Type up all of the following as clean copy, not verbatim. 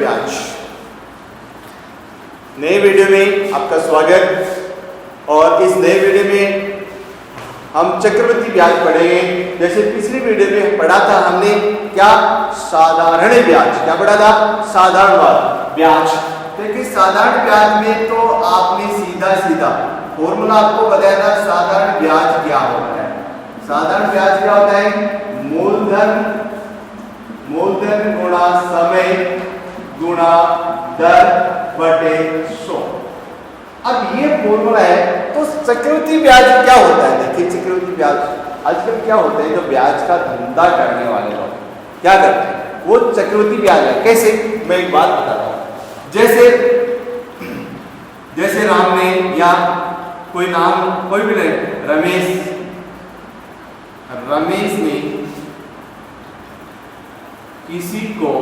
ब्याज नए वीडियो में आपका स्वागत। और इस नए वीडियो में हम चक्रवृद्धि ब्याज पढ़ेंगे। जैसे पिछली वीडियो में पढ़ा था हमने क्या, साधारण ब्याज। क्या पढ़ा था? साधारण ब्याज। देखिए साधारण ब्याज में तो आपने सीधा सीधा फॉर्मूला आपको बताया था। साधारण ब्याज क्या होता है? साधारण ब्याज क्या होता है? मूलधन गुणा समय गुणा दर बटे 100। अब ये फॉर्मूला है। तो चक्रवृद्धि ब्याज क्या होता है? देखिए चक्रवृद्धि ब्याज आजकल क्या होता है, जो ब्याज का धंधा करने वाले लोग क्या करते हैं, वो चक्रवृद्धि ब्याज है। कैसे? मैं एक बात बताता हूं। जैसे राम ने या कोई नाम कोई भी नहीं, रमेश ने किसी को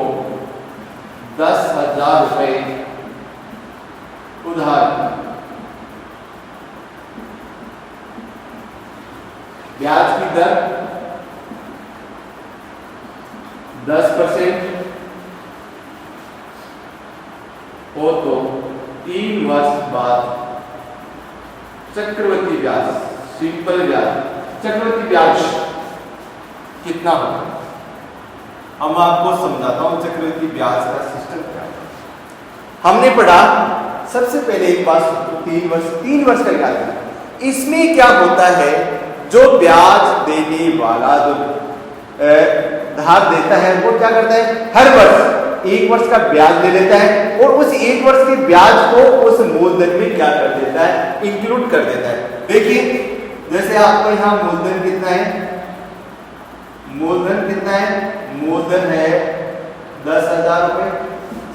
10,000 रुपए उधार, ब्याज की दर 10% हो तो 3 वर्ष बाद चक्रवृद्धि ब्याज, सिंपल ब्याज, चक्रवृद्धि ब्याज कितना होगा? हम आपको समझाता हूं चक्रवृद्धि ब्याज का सिस्टम क्या है। हमने पढ़ा सबसे पहले एक बात, 3 वर्ष का ब्याज है। इसमें क्या होता है, जो ब्याज देने वाला जो धार देता है वो क्या करता है, हर वर्ष 1 वर्ष का ब्याज ले लेता है और उस 1 वर्ष के ब्याज को उस मूलधन में क्या कर देता है, इंक्लूड कर देता है। देखिए जैसे आपको यहाँ मूलधन कितना है, मूलधन कितना है, मूलधन है 10,000 रुपए।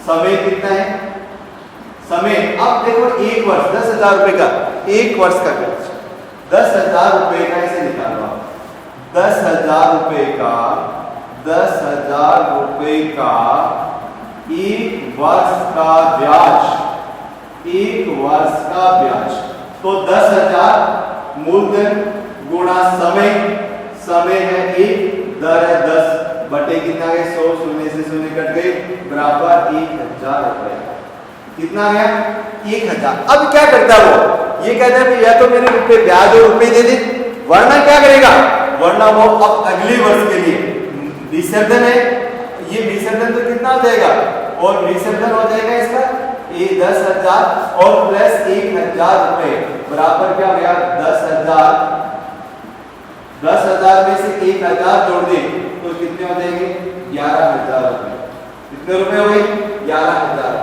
समय कितना है, समय अब देखो 1 वर्ष 10,000 रुपए का, 1 वर्ष का ब्याज 10,000 रुपए का, इसे निकालो आप। 10,000 रुपए का 10,000 रुपए का 1 वर्ष का ब्याज, 1 वर्ष का ब्याज। तो 10,000 मूलधन गुणा समय, समय है 1, दर है 10 बटे कितना है 100, शून्य से शून्य कट गए, बराबर 1,000 रुपए। कितना गया? 1,000। अब क्या करता है वो, ये कहता है या तो मेरे रुपए ब्याज और रुपए दे दे, वरना क्या करेगा, वरना वो अब अगले वर्ष के लिए विसर्जन है, ये विसर्जन तो कितना हो जाएगा, और विसर्जन हो जाएगा इसका 10,000 और प्लस 1,000 रुपए बराबर क्या हो गया 10,000। 10,000 में से 1,000 जोड़ दे तो कितने हो जाएंगे 11,000 रुपए। कितने रुपए हो गए 11,000।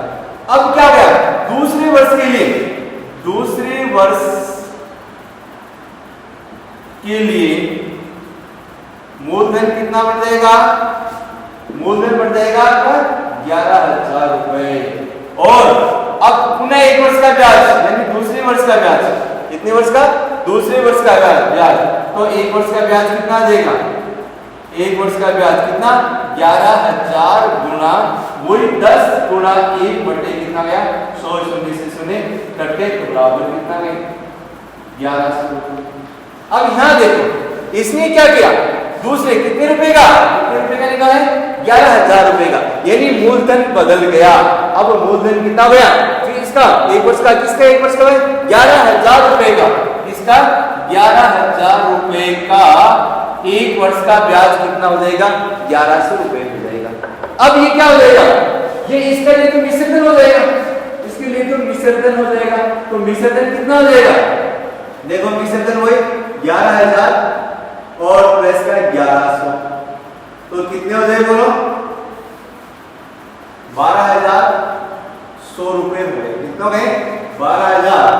अब क्या गया दूसरे वर्ष के लिए, दूसरे वर्ष के लिए मूलधन कितना बढ़ जाएगा, मूलधन बढ़ जाएगा 11,000 रुपए। और अब पुनः 1 वर्ष का ब्याज, यानी दूसरे वर्ष का ब्याज, कितने वर्ष का, दूसरे वर्ष का ब्याज। तो 1 वर्ष का ब्याज कितना देगा, 1 वर्ष का ब्याज कितना 11,000 गुना वही 10 गुना 1 बटे कितना गया 100, शून्य से शून्य कटे तो बराबर कितना गया 1100। अब यहां देखो इसने क्या किया, दूसरे कितने रुपए का, कितने रुपए का निकाला है 11,000 रुपए का, यानी मूलधन बदल गया। अब मूलधन कितना गया फिर इसका 1 वर्ष का, किसका 1 वर्ष का 11,000 रुपए का, इसका 11,000 रुपए का 1 वर्ष का ब्याज कितना हो जाएगा 1100 रुपए हो जाएगा। अब ये क्या हो जाएगा, ये इसके लिए तो विसर्जन हो जाएगा, इसके लिए तो विसर्जन हो जाएगा। तो विसर्जन कितना हो जाएगा, देखो विसर्जन वही 11,000 और प्लस का 1100, तो कितने हो जाएगा बोलो 12,100 रुपए हो गए। कितने हो गए 12,000,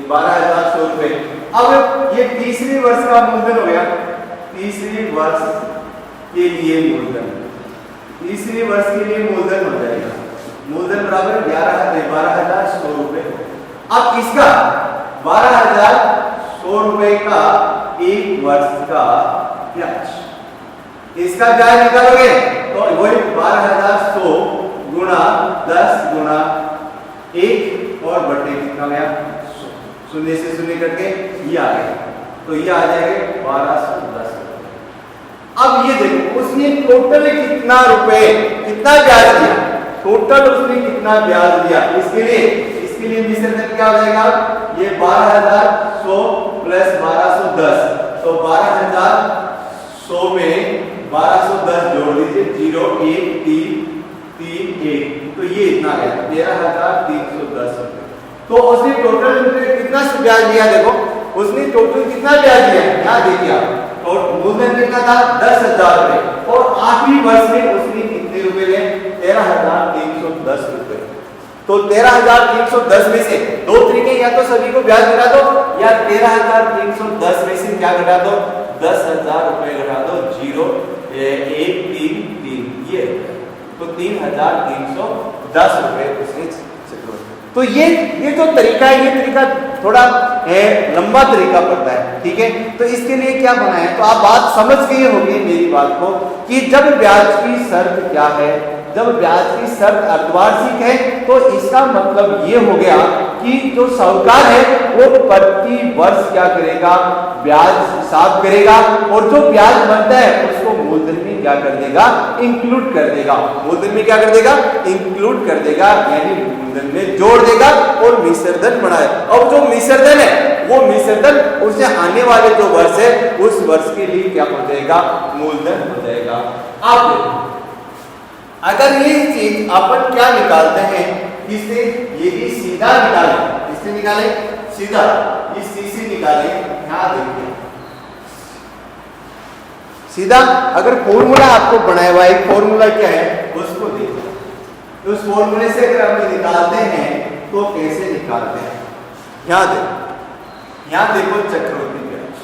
12,100 रुपए। अब ये तीसरे वर्ष का मूलधन हो गया, तीसरे वर्ष के लिए मूलधन, तीसरे वर्ष के लिए मूलधन हो जाएगा, मूलधन बराबर 12,100 रुपए। अब इसका 12,100 रुपए का 1 वर्ष का ब्याज, इसका ब्याज निकालोगे तो वही 12,100 गुणा 10 गुणा 1 और बटे कितना गया 100, शून्य से शून्य करके ये आ गया, तो ये आ जाएगा 1210। अब ये देखो उसने टोटल कितना रुपए, कितना ब्याज दिया, टोटल उसने कितना ब्याज दिया, इसके लिए मिश्र धन क्या हो जाएगा, ये 12,100 प्लस 1210, तो 12,100 में 1210 जोड़ दीजिए, 01331, तो ये इतना है 13,310 रुपए। तो उसने टोटल कितना ब्याज दिया, देखो उसने टोटल कितना ब्याज दिया, यहाँ देखिए आप, और मूलधन कितना था 10,000 रुपए, और आखिरी वर्ष में उसने कितने रुपए लिए, 13,310 रुपए। तो 13,310 में से दो तरीके, या तो सभी को ब्याज घटा दो, या 13,310 में से क्या घटा दो, 10,000 रुपए घटा दो, 0,133, ये तो 3,310 रुपए उसने। तो ये जो तरीका है, ये तरीका थोड़ा लंबा तरीका पड़ता है, ठीक है। तो इसके लिए क्या बना है, तो आप बात समझ गए होंगे मेरी बात को, कि जब ब्याज की शर्त क्या है, जब ब्याज की शर्त अर्धवार्षिक है, तो इसका मतलब ये हो गया कि जो साहूकार है वो प्रति वर्ष क्या करेगा, ब्याज हिसाब करेगा, और जो ब्याज बनता है उसको मूलधन में क्या कर देगा, इंक्लूड कर देगा, मूलधन में क्या कर देगा, इंक्लूड कर देगा, यानी मूलधन में जोड़ देगा और मिश्रधन बढ़ाए। अब जो मिश्रधन है वो मिश्रधन उससे आने वाले जो वर्ष है उस वर्ष के लिए क्या हो जाएगा, मूलधन हो जाएगा। आप देखो अगर ये चीज अपन क्या निकालते हैं, इससे ये भी सीधा निकाले, इससे निकाले सीधा, इस सी से निकाले, यहाँ देखिए सीधा। अगर फॉर्मूला आपको बनाया हुआ है, फॉर्मूला क्या है उसको देखो, तो उस फॉर्मूले से अगर हम निकालते हैं तो कैसे निकालते हैं, यहाँ देखो चक्रवृद्धि ब्याज,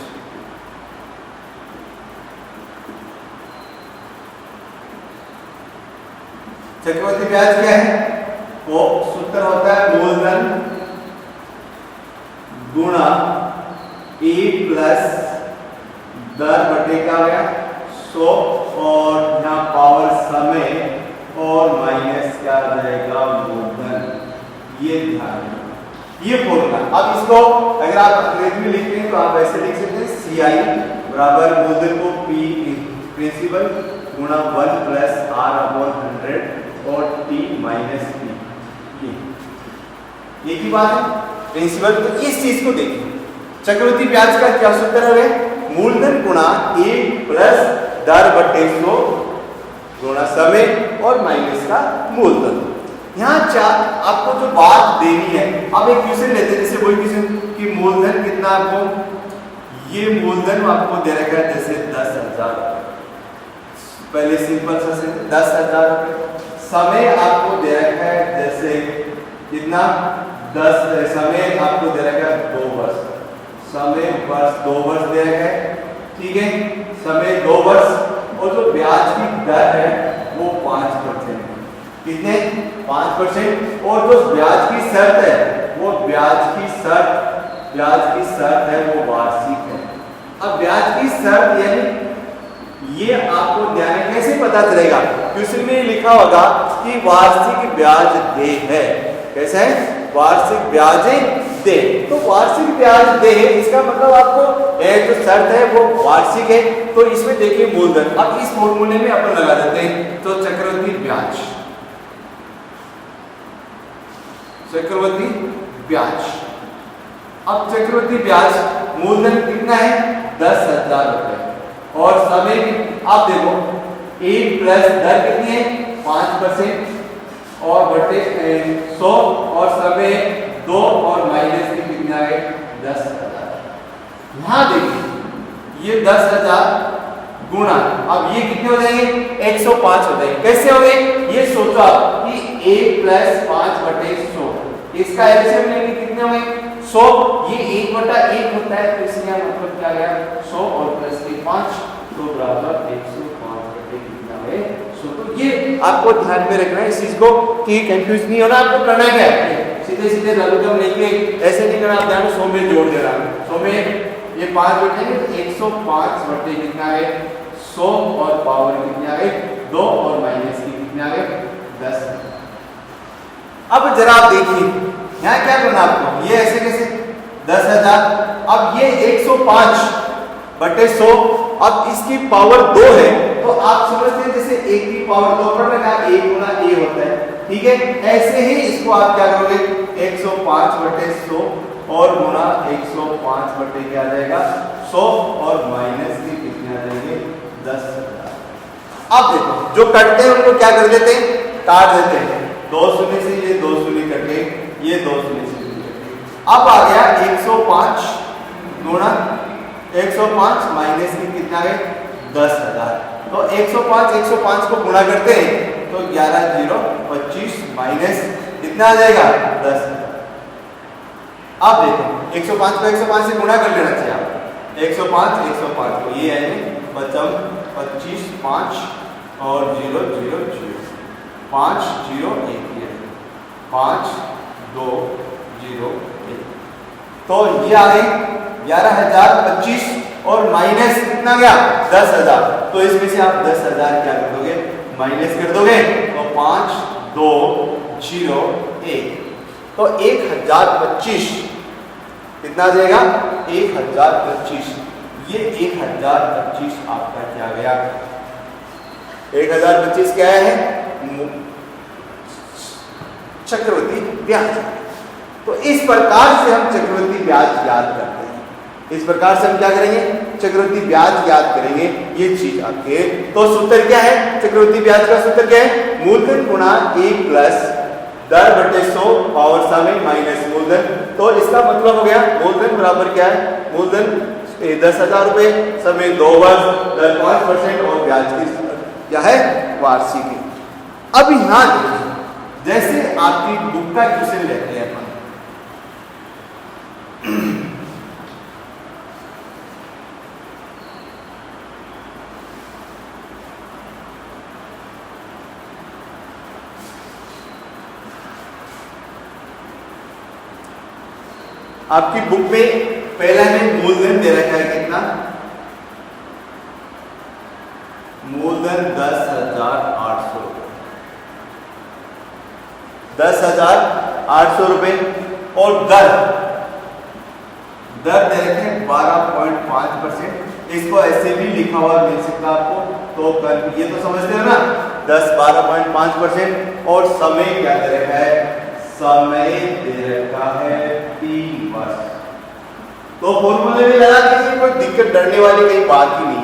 चक्रवृद्धि ब्याज क्या है, वो सूत्र होता है मूलधन गुणा E प्लस दर बटे क्या हो गया 100, और यहाँ पावर समय और माइनस क्या आ जाएगा मूलधन, ये ध्यान रखना, ये फॉर्मूला। अब इसको अगर आप अंग्रेजी में लिखते हैं तो आप ऐसे लिख सकते हैं, CI बराबर मूलधन को P प्रिंसिपल गुणा 1 प्लस R/100 और T माइनस P, ये की बात है प्रिंसिपल। तो इस चीज को देखिए, चक्रवृद्धि ब्याज का क्या सूत्र है, मूलधन गुणा 1 प्लस दर बटे 100 गुणा समय और माइनस का मूलधन। यहाँ आपको जो बात देनी है, अब एक क्वेश्चन लेते हैं, जैसे वही क्वेश्चन कि मूलधन कितना आपको, ये मूलधन आपको दे रखा है जैसे 10,000, पहले सिंपल सा से 10,000 रुपए, समय आपको दे रखा है जैसे कितना 10, समय आपको दे रखा है 2 वर्ष, समय वर्ष 2 वर्ष दे रखा है, ठीक है, समय 2 वर्ष, और जो ब्याज की दर है वो 5%, कितने 5%, और जो ब्याज की शर्त है वो ब्याज की शर्त है वो वार्षिक है। अब ब्याज की शर्त यानी ये आपको ध्यान में कैसे पता चलेगा, क्वेश्चन में लिखा होगा कि वार्षिक ब्याज दे है, कैसा है, वार्षिक ब्याज दे, तो वार्षिक ब्याज दे इसका मतलब आपको जो शर्त है वो वार्षिक है। तो इसमें देखिए मूलधन, अब इस फॉर्मूले में अपन लगा देते हैं, तो चक्रवृद्धि ब्याज, चक्रवृद्धि ब्याज, अब चक्रवृद्धि ब्याज मूलधन कितना है 10,000 रुपए, और समय आप देखो 1 प्लस दर कितनी है 5%, और बटे 100, और समय 2 और माइनस की कितना है 10,000। यहाँ देखिए ये 10,000 गुणा, अब ये कितने हो जाएंगे 105 हो जाएंगे, कैसे हो गए, ये सोचो आप कि 1 प्लस 5 बटे 100, इसका एलसीएम लेंगे कितने हो गए 100, ये 1/1 होता है, तो इसलिए मतलब क्या गया 100 और प्लस 5, तो बराबर 105 बटे कितना है 100। तो ये आपको ध्यान में रखना है इस चीज को कि कंफ्यूज नहीं होना, आपको करना क्या है, सीधे सीधे लघुगम लेके ऐसे नहीं करना, आप ध्यान 100 में जोड़ देना, 100 में ये 5 बटे 105 बटे कितना है 100, और पावर कितना है 2, और माइनस की कितना है 10। अब जरा आप देखिए यहाँ क्या करना आपको, ये ऐसे कैसे 10,000, अब ये 105 बटे 100, अब इसकी पावर 2 है, तो आप समझते हैं जैसे 1 की पावर 2 पर लगा 1 गुना a होता है, ठीक है, ऐसे ही इसको आप क्या करोगे 105/100 और गुणा 105 क्या आ जाएगा 100 और माइनस की कितने आ जाएंगे 10,000। अब देखो जो कटते हैं उनको क्या कर देते हैं, काट देते हैं। 2 शून्य से ये 2 शून्य कटे, ये 2 शून्य से कटे। अब आ गया 105 गुणा 105 माइनस की कितना है 10,000। तो 105 को गुणा करते हैं तो 11 0 25 माइनस कितना आ जाएगा 10,000। अब देखो 105 को 105 से गुणा कर लेना चाहिए आप। 105 को ये आएंगे बचम 25 5 और 0 0 0 5 0 1 5 2 0 1। तो ये आ गई 11,025 और माइनस कितना गया 10,000। तो इसमें से आप 10,000 क्या कर दोगे माइनस कर दोगे तो 5 2 0 1। तो 1,025 कितना आ जाएगा 1,025। ये 1,025 आपका क्या गया 1,025 क्या है चक्रवृद्धि ब्याज। तो इस प्रकार से हम चक्रवृद्धि ब्याज याद करते हैं। इस प्रकार से हम क्या करेंगे चक्रवृद्धि ब्याज याद करेंगे। ये चीज आपके तो सूत्र क्या है चक्रवृद्धि ब्याज का सूत्र क्या है मूलधन गुणा 1 प्लस दर बटे 100 पावर समय माइनस मूलधन। तो इसका मतलब हो गया मूलधन बराबर क्या है मूलधन 10,000 रुपए, समय 2 वर्ष, दर 5% और ब्याज की क्या है वार्षिक। अब यहां देखिए जैसे आपकी बुक का क्वेश्चन लेते हैं अपन आपकी बुक में पहला है मूलधन दे रखा है कितना मूलधन 10,800 10,800 रुपए और दर दे रखे हैं 12.5%। इसको ऐसे भी लिखा हुआ मिल सकता है आपको। तो कर ये तो समझते हो ना 12.5% और समय क्या दे रखा है समय दे रखा है 3 वर्ष। तो फॉर्मूले में लगा किसी कोई दिक्कत डरने वाली कोई बात ही नहीं है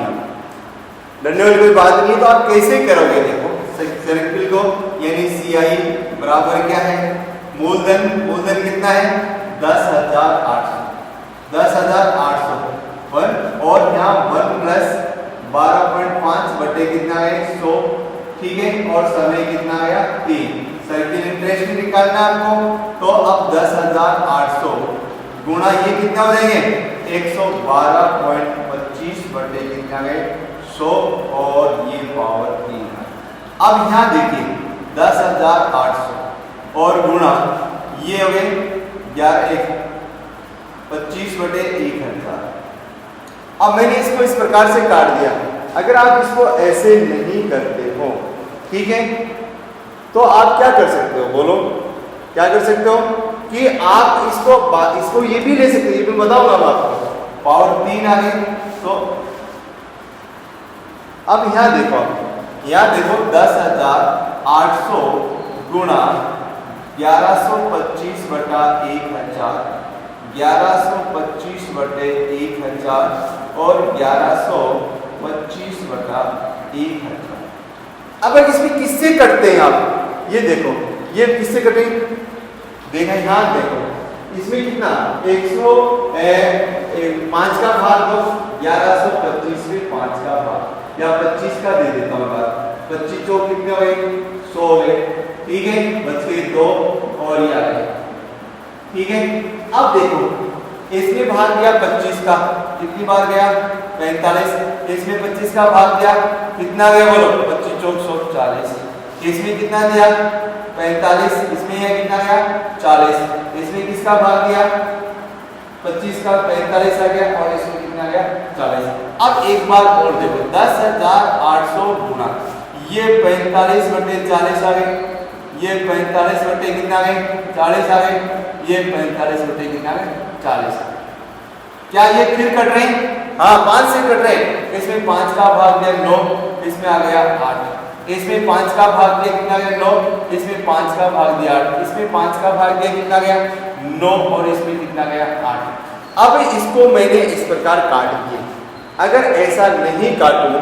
डरने वाली कोई बात नहीं है। तो आप कैसे करोगे देखो सर्किल को यानी CI बराबर क्या है मूलधन कितना है 10,800 और यहाँ 1 प्लस 12.5 बटे कितना है 100 ठीक है और समय कितना आया 3। सर्किल इंटरेस्ट निकालना आपको। तो अब 10,800 गुणा ये कितना हो जाएंगे 112.25 बटे कितना है 100 और ये पावर 3। अब यहाँ देखिए 10,800 और गुणा ये हो गए 25 बटे 1,000। अब मैंने इसको इस प्रकार से काट दिया। अगर आप इसको ऐसे नहीं करते हो ठीक है तो आप क्या कर सकते हो बोलो क्या कर सकते हो कि आप इसको ये भी ले सकते हो। ये भी बताऊंगा मैं आपको पावर 3 आ गई। तो अब यहाँ देखो 10,800 गुणा 1125 बटा 1,000 1125 बटे 1,000 और 1125 बटा 1,000। अब इसमें किससे कटते हैं आप ये देखो ये किससे कटे देखा यहाँ देखो इसमें कितना 5 का भाग दो 1125 में 5 का भाग या 25 का दे देता हूँ बात 25 चौक कितने हो गए 100 हो गए ठीक है बच गए 2 और ये आ गए ठीक है। अब देखो इसमें भाग दिया 25 का कितनी बार गया 45 इसमें 25 का भाग दिया कितना गया बोलो 25 चौक 140 इसमें कितना दिया 45 इसमें यह कितना गया 40 इसमें किसका भाग दिया 25 का 45 आ गया और इसमें कितना गया 40। अब एक बार और देखो 10,800 गुणा ये 45 बटे 40 आ गए ये 45 बटे कितना आ गए 40 आ गए ये 45 बटे कितना आ गए 40। क्या ये फिर कट रहे हैं हाँ 5 से कट रहे हैं। इसमें 5 का भाग दिया 9 इसमें आ गया 8 इसमें 5 का भाग दिया कितना गया 9, इसमें 5 का भाग दिया 8, इसमें 5 का भाग दिया कितना गया 9 और इसमें कितना गया 8। अब इसको मैंने इस प्रकार काट दिया। अगर ऐसा नहीं काटूं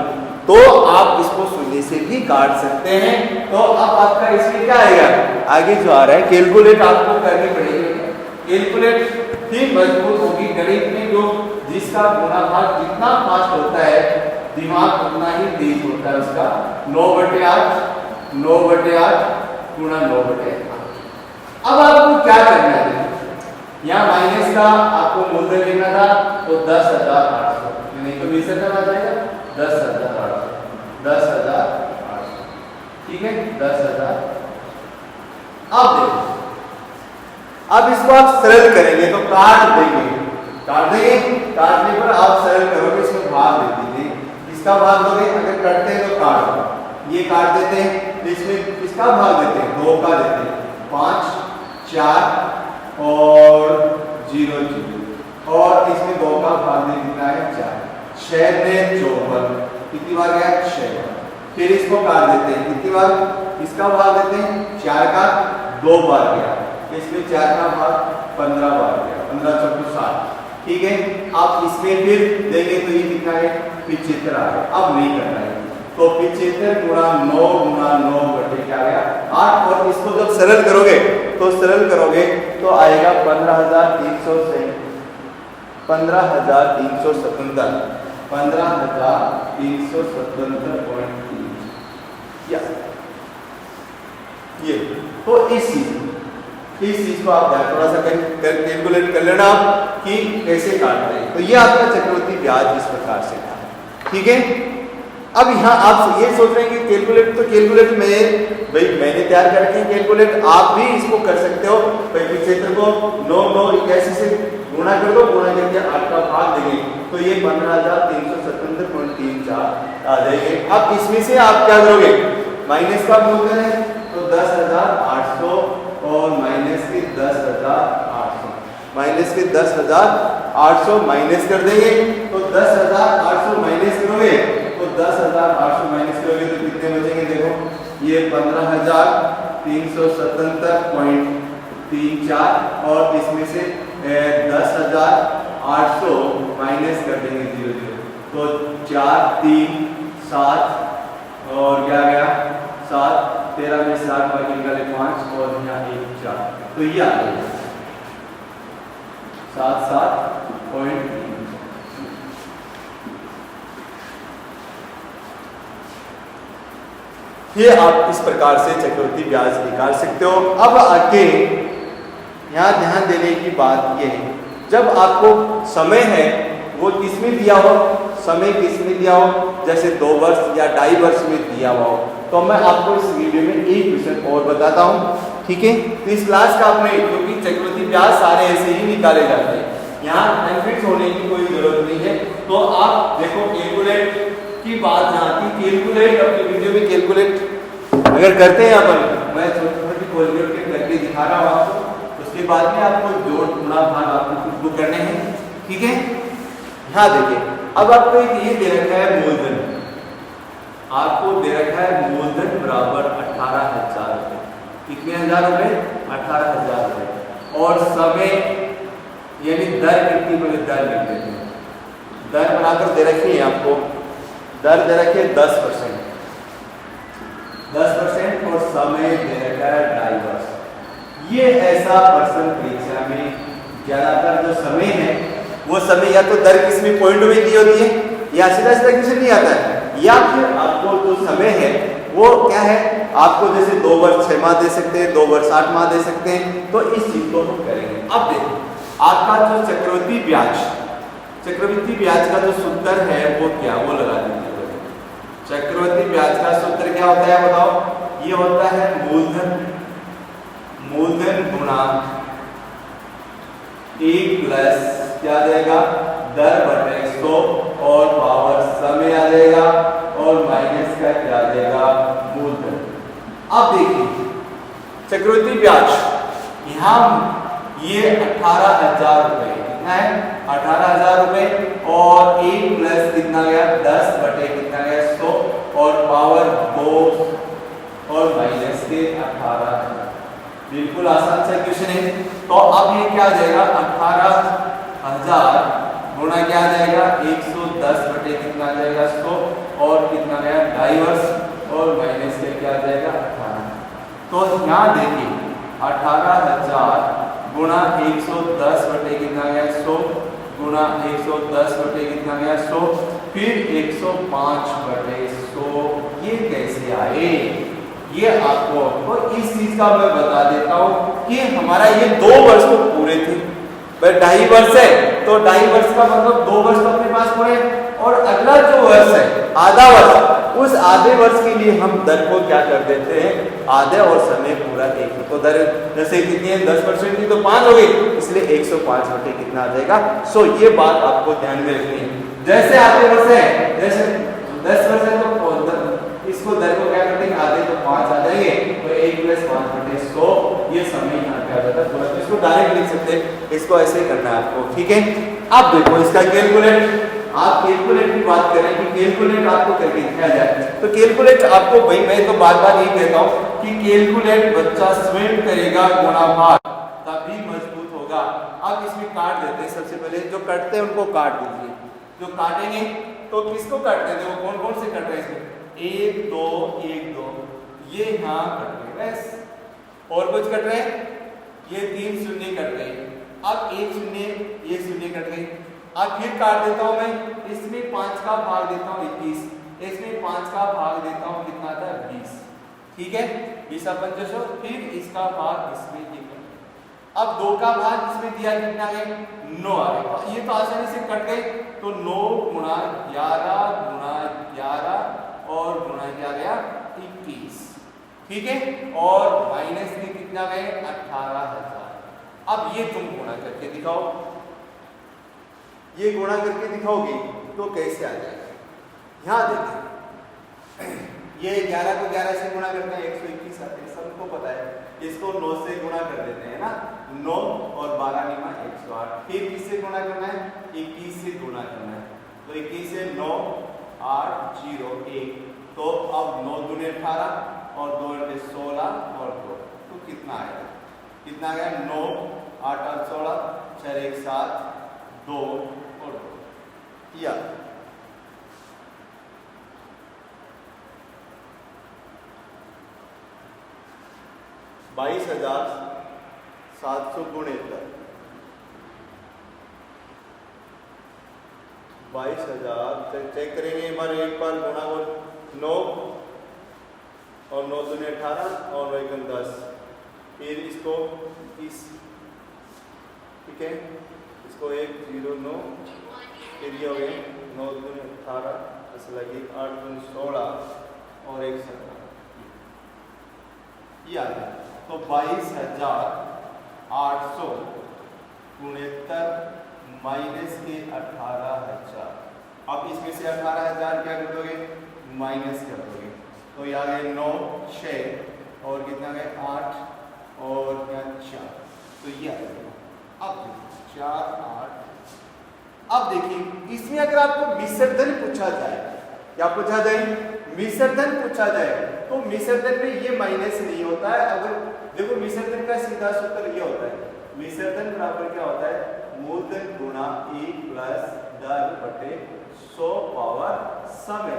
तो आप इसको शून्य से भी काट सकते हैं। तो अब आपका इसमें क्या आएगा, आगे जो आ रहा है कैलकुलेट आपको करनी पड़ेगी। कैलकुलेट ही मजबूत होगी। गणित में जो जिसका गुणा भाग जितना फास्ट होता है दिमाग उतना ही तेज होता है उसका। 9/8 9/8 गुणा 9/8। अब आपको क्या करना है, यहाँ माइनस का आपको मूलधन लेना था तो 10,800, नहीं तो 20 आ जाएगा 10,800 10,800, ठीक है 10,000। अब देखो, अब इसको आप सरल करेंगे तो काट देंगे, काटने पर आप सरल करोगे, इसमें भाग दे दीजिए, इसका भाग दोगे, अगर करते हैं तो काट दो, ये काट देते हैं, इसमें इसका भाग देते हैं 2 का देते हैं 5 4 और 0 0 और इसमें 2 का भाग दे कितना है 4 6 ने 54, कितनी बार गया 6 बार। फिर इसको काट देते हैं, कितनी बार, इसका भाग देते हैं 4 का 2 बार गया, इसमें 4 का भाग 15 बार गया, 15 चौको 60, ठीक है। आप इसमें फिर देंगे तो ये कितना है 75 आ गया। अब नहीं करना है तो 75 गुणा 9 गुणा 9 बटे क्या आया 8, और इसको जब सरल करोगे तो आएगा 15,377 15,377.3 ये। तो इस चीज को आप थोड़ा सा कैलकुलेट कर लेना कि कैसे काटते हैं। तो ये आपका चक्रवृद्धि ब्याज इस प्रकार से था, ठीक है। अब यहाँ आप ये सोच रहे हैं कि कैलकुलेट मैंने तैयार कर रखे हैं कैलकुलेट, आप भी इसको कर सकते हो। क्षेत्र को 9 9 81 से गुणा कर दो, गुणा करके 8 का भाग देंगे तो ये 15,377.34 आ जाएंगे। अब इसमें से आप क्या करोगे, माइनस का मूलधन है तो 10,800 और माइनस के 10,800 माइनस कर देंगे तो 10,800 माइनस करोगे तो 10,800 माइनस करोगे तो कितने बचेंगे, देखो ये 15,377.34 और इसमें से 10,800 माइनस कर देंगे 0 0 तो 4 3 7 और क्या गया 7 13 में 7 बाकी निकाले 5 और यहाँ 1 4 तो ये आ गया 77.3। ये आप इस प्रकार से चक्रवृद्धि ब्याज निकाल सकते हो। अब आगे यहाँ ध्यान देने की बात ये है, जब आपको समय है वो किसमें दिया हो, समय किसमें दिया हो, जैसे 2 वर्ष या 2.5 वर्ष में दिया हुआ हो, तो मैं आपको इस वीडियो में एक क्वेश्चन और बताता हूँ, ठीक है। तो इस क्लास का आपने, क्योंकि चक्रवृद्धि ब्याज सारे ऐसे ही निकाले जाते हैं, यहाँ कन्फ्यूज होने की कोई जरूरत नहीं है। तो आप देखो कैलकुलेट की बात यहाँ थी, कैलकुलेट अपनी वीडियो में कैलकुलेट अगर करते हैं अपन, मैं छोटी कैलकुलेट करके दिखा रहा हूँ आपको, उसके बाद में आपको जोड़ गुणा भाग आपको खुद को करने हैं, ठीक है। यहाँ देखिए, अब आपको ये दे रखा है मूलधन, आपको दे रखा है मूलधन बराबर 18,000 रुपए, कितने हजार रुपए 18,000 रुपए, और समय यानी दर कितनी बड़ी दर लिख देते हैं, दर बनाकर दे रखी है आपको, दर दे रखी है 10% और समय दे रखा है 2.5 वर्ष। ये ऐसा प्रश्न परीक्षा में ज्यादातर जो समय है वो समय या तो दर किसमें पॉइंट में दी होती है या सीधा क्वेश्चन नहीं आता है, या फिर आपको जो समय है वो क्या है, आपको जैसे 2 वर्ष 6 माह दे सकते हैं, 2 वर्ष 8 माह दे सकते हैं। तो इस चीज को हम करेंगे। अब देखो आपका जो चक्रवृद्धि ब्याज का जो सूत्र है वो क्या, वो लगा दीजिए। चक्रवृद्धि ब्याज का सूत्र क्या होता है बताओ, ये होता है मूलधन गुणा 1 प्लस क्या देगा दर बटे 100 और पावर समय आ जाएगा और माइनस का क्या देगा मूलधन। अब देखिए चक्रवृद्धि ब्याज यहाँ ये 18,000 रुपए, कितना है 18,000 रुपए, और 1 प्लस कितना गया 10 बटे कितना गया 100 और पावर 2 बिल्कुल आसान सा क्वेश्चन है। तो अब ये क्या आ जाएगा 18,000 गुणा क्या आ जाएगा 110 बटे कितना आ जाएगा 100 और कितना गया 2.5 वर्ष और माइनस के क्या आ जाएगा 18। तो यहाँ देखिए 18,000 गुणा 110 बटे कितना गया 100 गुणा 110 बटे कितना गया 100 फिर 105 बटे 100 ये कैसे आए ये आपको इस चीज का मैं बता देता हूँ कि हमारा ये 2 वर्ष तो पूरे थे, 2.5 वर्ष है तो 2.5 वर्ष का मतलब 2 वर्ष तो अपने पास पूरे और अगला जो वर्ष है आधा वर्ष उस आधे वर्ष के लिए हम दर को क्या कर देते हैं आधे और समय पूरा एक ही। तो दर जैसे कितनी है 10% की तो 5 हो गई इसलिए 105 बटे कितना आ जाएगा। सो ये बात आपको ध्यान में रखनी है। जैसे आधे वर्ष है जैसे 10 वर्ष है तो इसको दर को क्या करते हैं आधे तो 5 आ जाएंगे तो 1 + 5 बटे 100 ये समय यहाँ पे आ जाता है पूरा। तो इसको डायरेक्ट लिख सकते हैं, इसको ऐसे करना है आपको, ठीक है। अब देखो इसका कैलकुलेट, आप कैलकुलेट की बात करें कि कैलकुलेट आपको करके दिखाया जाए तो कैलकुलेट आपको भाई मैं तो बार बार यही कहता हूँ कि कैलकुलेट बच्चा स्वयं करेगा गुणा भाग तभी मजबूत होगा। अब इसमें काट देते हैं, सबसे पहले जो कटते हैं उनको काट दीजिए, जो काटेंगे तो किसको काटते हैं देखो कौन कौन से कट रहे हैं इसमें 1 2 1 2 ये यहाँ कट रहे बस और कुछ कट रहे हैं ये 3 शून्य कट गए, अब 1 शून्य ये शून्य कट गए। अब फिर काट देता हूं मैं इसमें 5 का भाग देता हूं 21, इसमें 5 का भाग देता हूं कितना था 20, ठीक है 20 500 फिर इसका भाग इसमें अब 2 का भाग इसमें दिया कितना है 9 आ गया। ये तो आसानी से कट गए तो 9 गुणा 11 गुणा 11 और गुणा क्या गया 21, ठीक है और माइनस में कितना गए 18,000। अब ये तुम गुणा करके दिखाओ, ये गुणा करके दिखाओगी तो कैसे आ जाएगा। यहाँ देखें ये 11 को 11 से गुणा करते हैं 121 आते हैं सबको पता है, इसको 9 से गुणा कर देते हैं ना 9 और 12 निमा 108 फिर किससे गुणा करना है 21 से गुणा करना है तो 21 से 9 8 0 1 तो अब 9 दूनी 18 और 2 × 16 और 2 तो कितना आएगा कितना गया 9 8 8 16 4 1 7 2 और 2 या 22,700 गुणे 22,000 चेक करेंगे एक बार गुणा और 9 और 9 दूनी 18 और 1 10 फिर इसको इस ठीक है इसको 1 0 9 फिर ये हो गए 9 दूनी 18 ऐसे लगे 8 दूनी 16 और 1 17 ये आ गया। तो 22,800 गुणेत्तर माइनस के 18,000। अब इसमें से 18,000 क्या कर दोगे माइनस कर दोगे तो ये आ गए 9 6 और कितना गए 8 और क्या 4 तो ये आ गया। अब 4 8 अब देखिए इसमें अगर आपको विसर्जन पूछा जाए क्या पूछा जाए विसर्जन पूछा जाए तो विसर्जन में ये माइनस नहीं होता है। अगर देखो विसर्जन का सीधा सूत्र ये होता है विसर्जन बराबर क्या होता है मूलधन गुणा 1 प्लस दर बटे 100 पावर समय।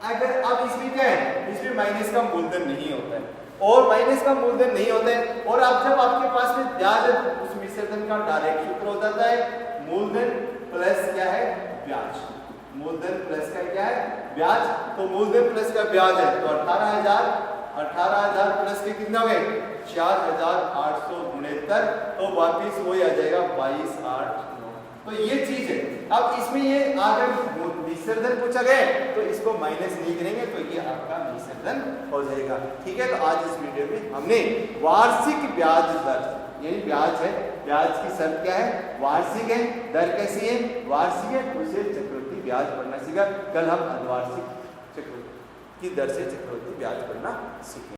अगर अब इसमें क्या है इसमें माइनस का मूलधन नहीं होता है और माइनस का मूलधन नहीं होता है और अब जब आपके पास में ब्याज है तो उस विसर्जन का डायरेक्ट सूत्र हो जाता है मूलधन प्लस क्या है ब्याज। मूलधन प्लस का क्या है ब्याज तो मूलधन प्लस का ब्याज है तो 18,000 प्लस के कितना हुए 4,800 गुणेत्तर तो वापिस वही आ जाएगा 22,809। तो ये चीज है। अब इसमें ये अगर विसर्जन पूछा गया तो इसको माइनस नहीं करेंगे तो ये आपका विसर्जन हो जाएगा, ठीक है। तो आज इस वीडियो में हमने वार्षिक ब्याज दर यही ब्याज है ब्याज की शर्त क्या है वार्षिक है दर कैसी है वार्षिक है उसे चक्रवृद्धि ब्याज पढ़ना सीखा। कल हम अर्धवार्षिक चक्रवृद्धि की दर से चक्रवृद्धि ब्याज पढ़ना सीखेंगे।